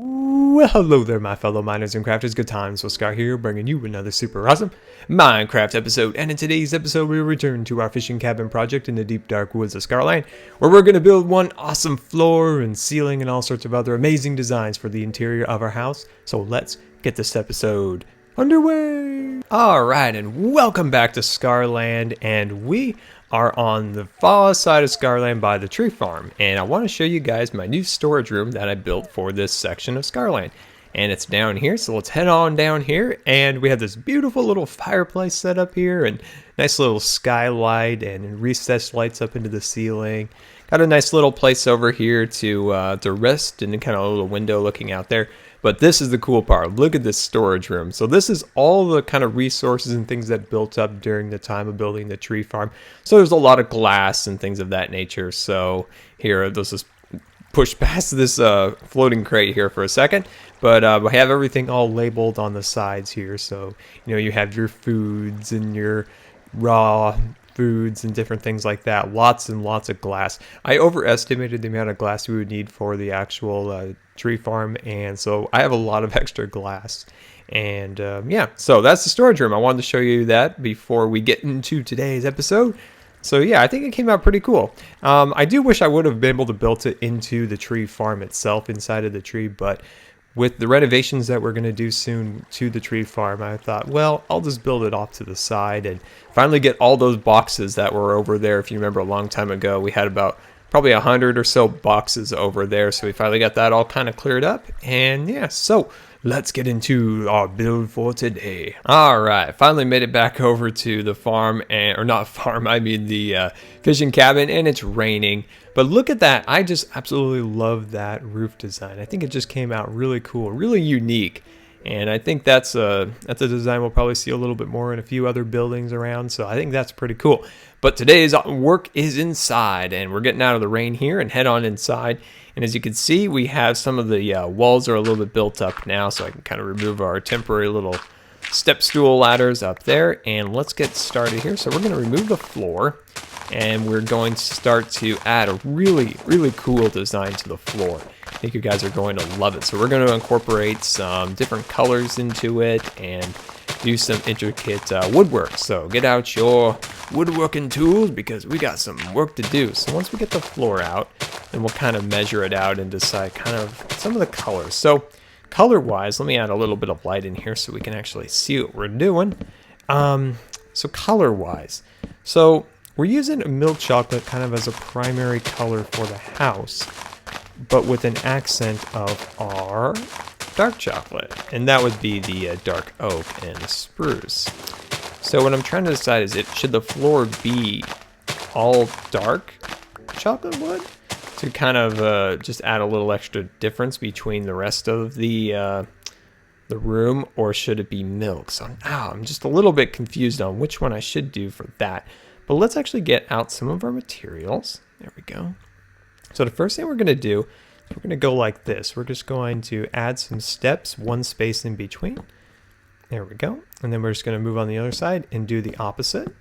Well, hello there, my fellow miners and crafters. Good times with Scar here, bringing you another super awesome Minecraft episode. And in today's episode, we return to our fishing cabin project in the deep dark woods of Scarland, where we're going to build one awesome floor and ceiling and all sorts of other amazing designs for the interior of our house. So let's get this episode underway. All right, and welcome back to Scarland, and we are on the far side of Scarland by the tree farm, and I want to show you guys my new storage room that I built for this section of Scarland, and it's down here. So let's head on down here, and we have this beautiful little fireplace set up here and nice little skylight and recessed lights up into the ceiling. Got a nice little place over here to rest, and kind of a little window looking out there. But this is the cool part. Look at this storage room. So this is all the kind of resources and things that built up during the time of building the tree farm. So there's a lot of glass and things of that nature. So here, let's just push past this floating crate here for a second. But we have everything all labeled on the sides here. So, you know, you have your foods and your raw foods and different things like that. Lots and lots of glass. I overestimated the amount of glass we would need for the actual tree farm, and so I have a lot of extra glass. And yeah, so that's the storage room. I wanted to show you that before we get into today's episode. So yeah, I think it came out pretty cool. I do wish I would have been able to build it into the tree farm itself, inside of the tree, but with the renovations that we're going to do soon to the tree farm, I thought, well, I'll just build it off to the side and finally get all those boxes that were over there. If you remember, a long time ago, we had about probably 100 or so boxes over there. So we finally got that all kind of cleared up. And yeah, so let's get into our build for today. All right, finally made it back over to the farm, or not farm, I mean the fishing cabin, and it's raining. But look at that. I just absolutely love that roof design. I think it just came out really cool, really unique. And I think that's a design we'll probably see a little bit more in a few other buildings around. So I think that's pretty cool. But today's work is inside, and we're getting out of the rain here and head on inside. And as you can see, we have some of the walls are a little bit built up now, so I can kind of remove our temporary little step stool ladders up there. And let's get started here. So we're going to remove the floor, and we're going to start to add a really, really cool design to the floor. I think you guys are going to love it. So we're going to incorporate some different colors into it and do some intricate woodwork. So get out your woodworking tools, because we got some work to do. So once we get the floor out, then we'll kind of measure it out and decide kind of some of the colors. So color wise, let me add a little bit of light in here so we can actually see what we're doing. So color wise, so we're using milk chocolate kind of as a primary color for the house, but with an accent of our dark chocolate, and that would be the dark oak and spruce. So what I'm trying to decide is, should the floor be all dark chocolate wood to kind of just add a little extra difference between the rest of the room, or should it be milk? So now I'm just a little bit confused on which one I should do for that. But let's actually get out some of our materials. There we go. So the first thing we're going to do, we're going to go like this. We're just going to add some steps, one space in between. There we go. And then we're just going to move on the other side and do the opposite.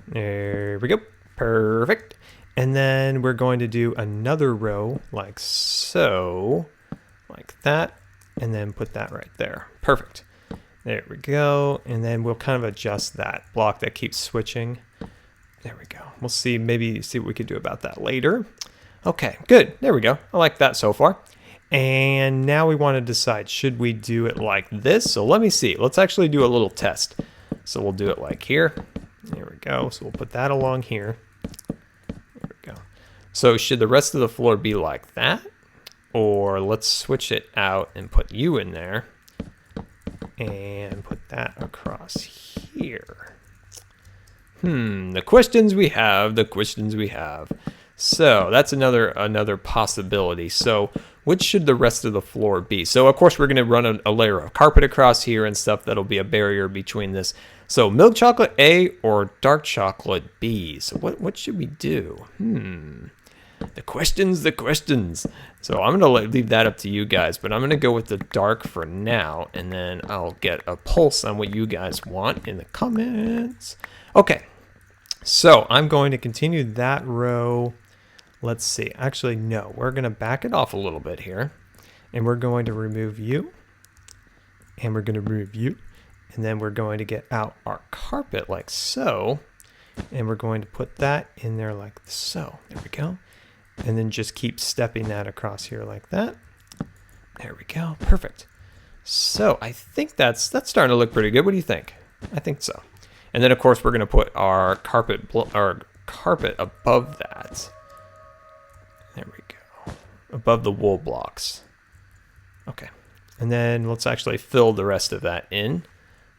There we go. Perfect. And then we're going to do another row like so, like that, and then put that right there. Perfect. There we go. And then we'll kind of adjust that block that keeps switching. There we go. We'll see, maybe see what we could do about that later. Okay, good. There we go. I like that so far. And now we want to decide, should we do it like this? So let me see. Let's actually do a little test. So we'll do it like here. There we go. So we'll put that along here. There we go. So should the rest of the floor be like that? Or let's switch it out and put you in there and put that across here. The questions we have, the questions we have. So that's another possibility. So which should the rest of the floor be? So of course we're going to run a layer of carpet across here and stuff that'll be a barrier between this. So milk chocolate A or dark chocolate B. So what should we do? The questions. So I'm going to leave that up to you guys, but I'm going to go with the dark for now, and then I'll get a pulse on what you guys want in the comments. Okay, so I'm going to continue that row. Let's see. Actually, no, we're going to back it off a little bit here. And we're going to remove you. And we're going to remove you. And then we're going to get out our carpet like so. And we're going to put that in there like so. There we go. And then just keep stepping that across here like that. There we go. Perfect. So I think that's starting to look pretty good. What do you think? I think so. And then of course we're going to put our carpet above that. There we go. Above the wool blocks. Okay. And then let's actually fill the rest of that in.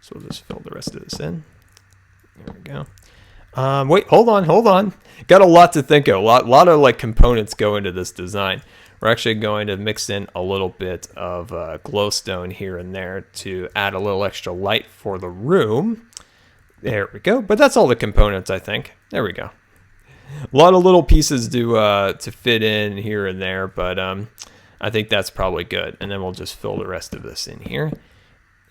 So we'll just fill the rest of this in. There we go. Wait, hold on. Got a lot to think of. A lot of like components go into this design. We're actually going to mix in a little bit of glowstone here and there to add a little extra light for the room. There we go. But that's all the components, I think. There we go. A lot of little pieces to fit in here and there, but I think that's probably good. And then we'll just fill the rest of this in here.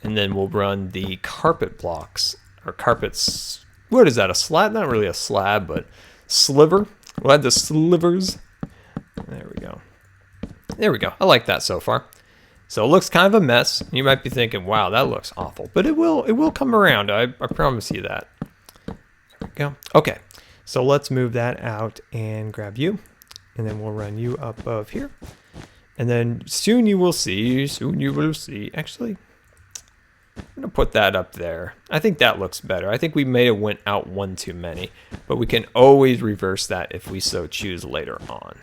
And then we'll run the carpet blocks, or carpets. What is that, a slab? Not really a slab, but sliver. We'll add the slivers. There we go. There we go. I like that so far. So it looks kind of a mess. You might be thinking, wow, that looks awful. But it will come around. I promise you that. There we go. Okay. So let's move that out and grab you. And then we'll run you up above here. And then soon you will see. Actually, I'm going to put that up there. I think that looks better. I think we may have went out one too many. But we can always reverse that if we so choose later on.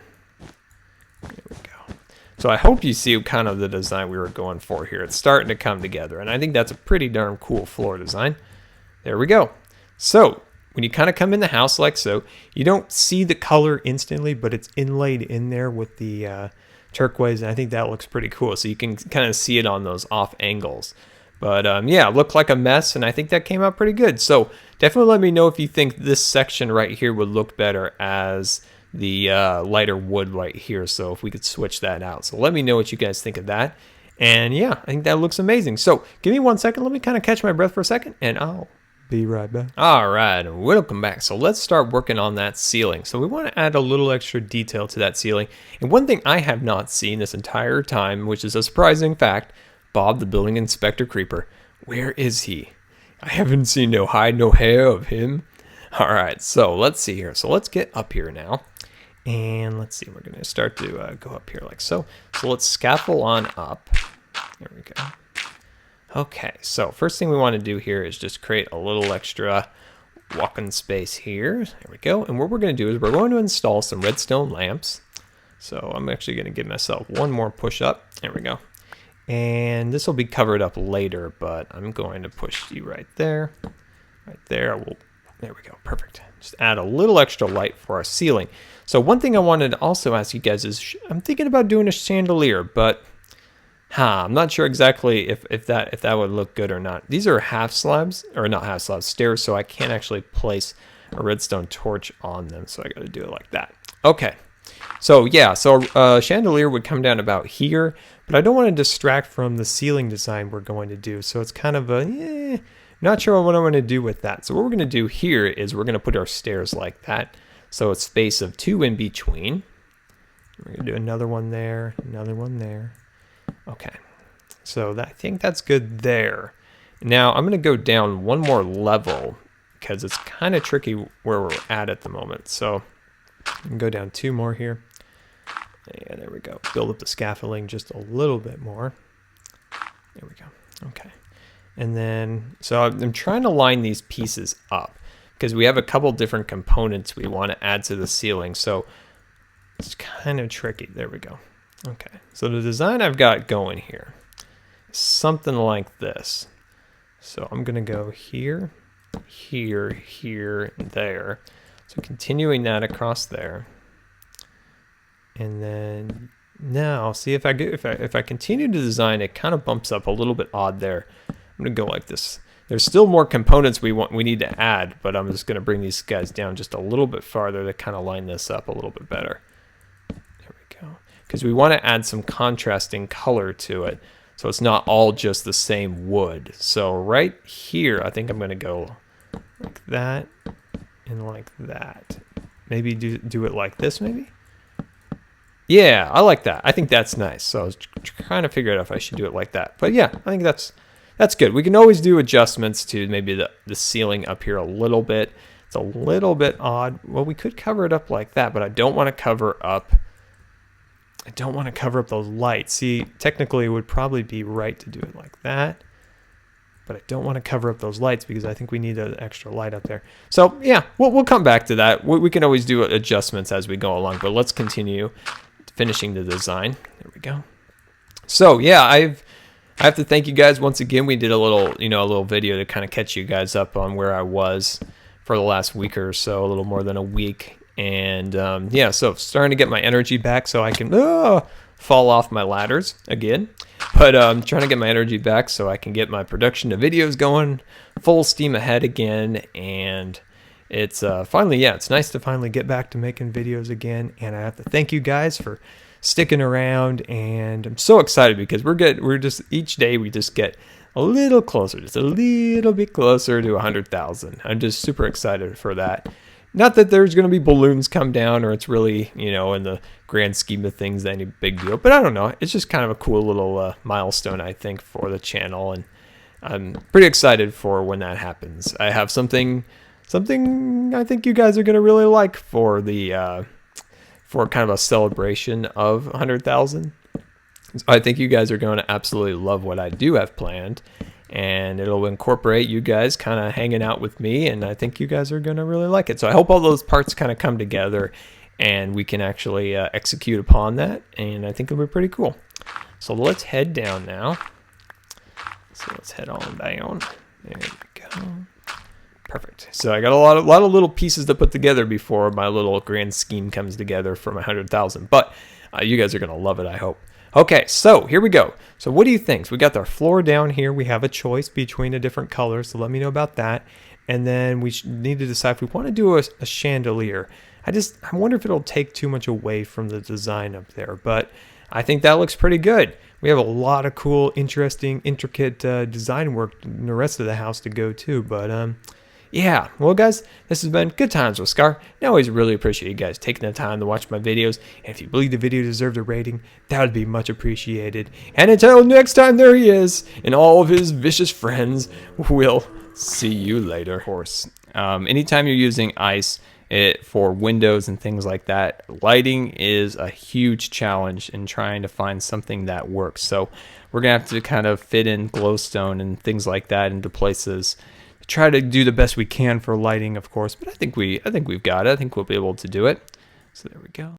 There we go. So I hope you see kind of the design we were going for here. It's starting to come together. And I think that's a pretty darn cool floor design. There we go. So when you kind of come in the house like so, you don't see the color instantly, but it's inlaid in there with the turquoise. And I think that looks pretty cool. So you can kind of see it on those off angles. But yeah, it looked like a mess. And I think that came out pretty good. So definitely let me know if you think this section right here would look better as the lighter wood right here. So if we could switch that out. So let me know what you guys think of that. And yeah, I think that looks amazing. So give me 1 second. Let me kind of catch my breath for a second and I'll be right back. All right, welcome back. So let's start working on that ceiling. So we want to add a little extra detail to that ceiling. And one thing I have not seen this entire time, which is a surprising fact, Bob the building inspector creeper. Where is he? I haven't seen no hide, no hair of him. All right, so let's see here. So let's get up here now. And let's see, we're going to start to go up here like so. So let's scaffold on up. There we go. Okay, so first thing we want to do here is just create a little extra walk-in space here. There we go. And what we're going to do is we're going to install some redstone lamps. So I'm actually going to give myself one more push up. There we go. And this will be covered up later, but I'm going to push you right there. Right there. There we go. Perfect. Just add a little extra light for our ceiling. So one thing I wanted to also ask you guys is I'm thinking about doing a chandelier, but I'm not sure exactly if that would look good or not. These are half slabs, or not half slabs, stairs, so I can't actually place a redstone torch on them. So I got to do it like that. Okay. So yeah, so chandelier would come down about here, but I don't want to distract from the ceiling design we're going to do. So it's kind of not sure what I want to do with that. So what we're going to do here is we're going to put our stairs like that. So a space of 2 in between. We're going to do another one there, another one there. Okay, so I think that's good there. Now I'm going to go down one more level because it's kind of tricky where we're at the moment. So I can go down 2 more here. Yeah, there we go. Build up the scaffolding just a little bit more. There we go. Okay. And then, so I'm trying to line these pieces up because we have a couple different components we want to add to the ceiling. So it's kind of tricky. There we go. Okay. So the design I've got going here is something like this. So I'm going to go here, here, here, and there. So continuing that across there. And then now see if I continue to design, it kind of bumps up a little bit odd there. I'm going to go like this. There's still more components we need to add, but I'm just going to bring these guys down just a little bit farther to kind of line this up a little bit better. There we go. Because we want to add some contrasting color to it, so it's not all just the same wood. So right here, I think I'm going to go like that and like that. Maybe do it like this, maybe? Yeah, I like that. I think that's nice. So I was trying to figure out if I should do it like that. But yeah, I think that's good. We can always do adjustments to maybe the ceiling up here a little bit. It's a little bit odd. Well, we could cover it up like that, but I don't want to cover up. I don't want to cover up those lights. See, technically it would probably be right to do it like that. But I don't want to cover up those lights because I think we need an extra light up there. So yeah, we'll come back to that. We can always do adjustments as we go along, but let's continue finishing the design. There we go. So yeah, I have to thank you guys once again. We did a little video to kind of catch you guys up on where I was for the last week or so, a little more than a week. And yeah, so starting to get my energy back so I can fall off my ladders again. But trying to get my energy back so I can get my production of videos going full steam ahead again. And it's finally, yeah, it's nice to finally get back to making videos again. And I have to thank you guys for sticking around. And I'm so excited because we're just each day we just get a little closer, just a little bit closer to 100,000. I'm just super excited for that. Not that there's going to be balloons come down or it's really, in the grand scheme of things, any big deal. But I don't know. It's just kind of a cool little milestone, I think, for the channel. And I'm pretty excited for when that happens. I have something I think you guys are going to really like for the for kind of a celebration of 100,000. I think you guys are going to absolutely love what I do have planned. And it'll incorporate you guys kind of hanging out with me, and I think you guys are going to really like it. So I hope all those parts kind of come together and we can actually execute upon that, and I think it'll be pretty cool. So let's head down now. So let's head on down. There we go. Perfect. So I got a lot of little pieces to put together before my little grand scheme comes together for my 100,000, but you guys are going to love it, I hope. Okay, so here we go. So what do you think? So we got our floor down here. We have a choice between a different color, so let me know about that. And then we need to decide if we want to do a chandelier. I wonder if it'll take too much away from the design up there, but I think that looks pretty good. We have a lot of cool, interesting, intricate design work in the rest of the house to go too, but yeah, well guys, this has been Good Times with Scar. I always really appreciate you guys taking the time to watch my videos. And if you believe the video deserved a rating, that would be much appreciated. And until next time, there he is, and all of his vicious friends. We'll see you later. Of course, anytime you're using ice for windows and things like that, lighting is a huge challenge in trying to find something that works. So we're going to have to kind of fit in glowstone and things like that into places. Try to do the best we can for lighting, of course, but I think we've got it. I think we'll be able to do it. So there we go.